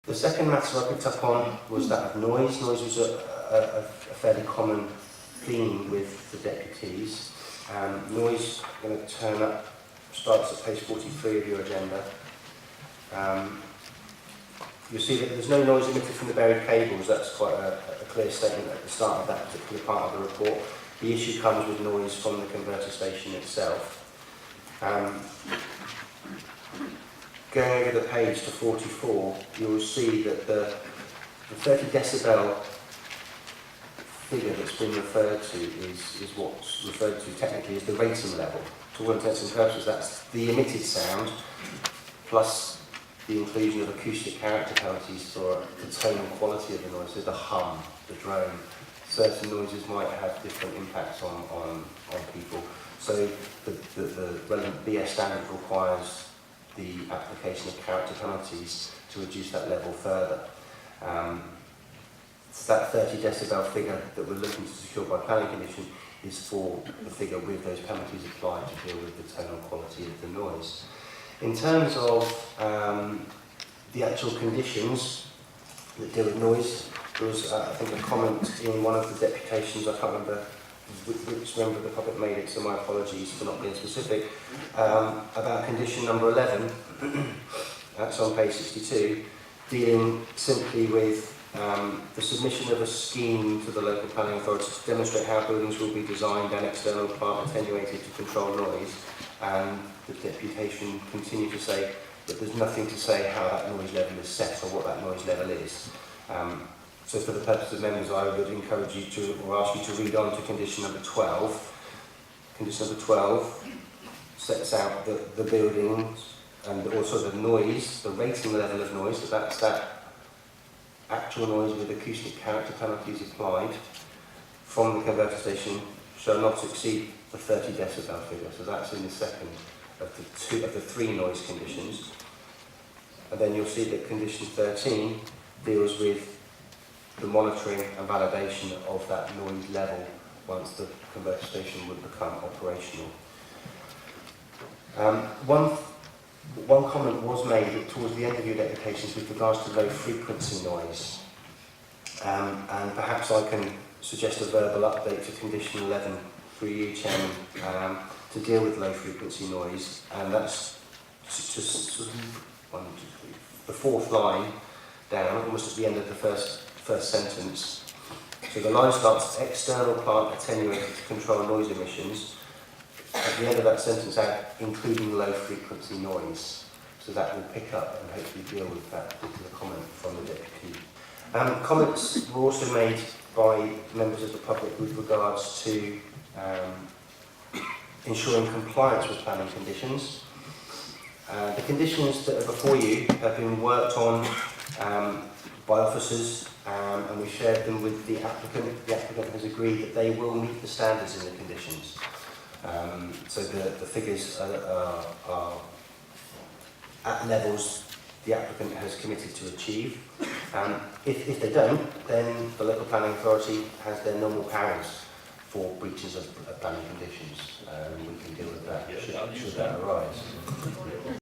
The second matter I picked up on was that of noise. Noise was a fairly common theme with the deputies. Noise, I'm going to turn up, starts at page 43 of your agenda. You'll see that there's no noise emitted from the buried cables. That's quite a clear statement at the start of that particular part of the report. The issue comes with noise from the converter station itself. Going over the page to 44, you'll see that the 30 decibel figure that's been referred to is what's referred to technically as the rating level. To all intents and purposes, that's the emitted sound plus the inclusion of acoustic character penalties for the tonal quality of the noise, so the hum, the drone. Certain noises might have different impacts on people. So the relevant BS standard requires the application of character penalties to reduce that level further. So that 30 decibel figure that we're looking to secure by planning condition is for the figure with those penalties applied to deal with the tonal quality of the noise. In terms of the actual conditions that deal with noise, there was, I think, a comment in one of the deputations, I can't remember which member of the public made it, so my apologies for not being specific, about condition number 11, that's on page 62, dealing simply with the submission of a scheme to the local planning authority to demonstrate how buildings will be designed and external plant attenuated to control noise, and the deputation continued to say that there's nothing to say how that noise level is set or what that noise level is. So for the purpose of members, I would encourage you to, or ask you to read on to condition number 12. Condition number 12 sets out the buildings and also the noise, the rating level of noise, so that's that actual noise with acoustic character penalties applied from the converter station shall not exceed the 30 decibel figure. So that's in the second of the three noise conditions. And then you'll see that condition 13 deals with the monitoring and validation of that noise level once the converter station would become operational. One comment was made towards the end of your deputations with regards to low frequency noise. And perhaps I can suggest a verbal update to condition 11 for you, Chairman, to deal with low frequency noise. And that's just the fourth line down, almost at the end of the first sentence. So the line starts, external plant attenuated to control noise emissions. At the end of that sentence, add including low frequency noise. So that will pick up and hopefully deal with that particular comment from the deputy. Comments were also made by members of the public with regards to ensuring compliance with planning conditions. The conditions that are before you have been worked on by officers, and we shared them with the applicant. The applicant has agreed that they will meet the standards in the conditions. So the figures are at levels the applicant has committed to achieve. If they don't, then the local planning authority has their normal powers for breaches of planning conditions. We can deal with that should that arise.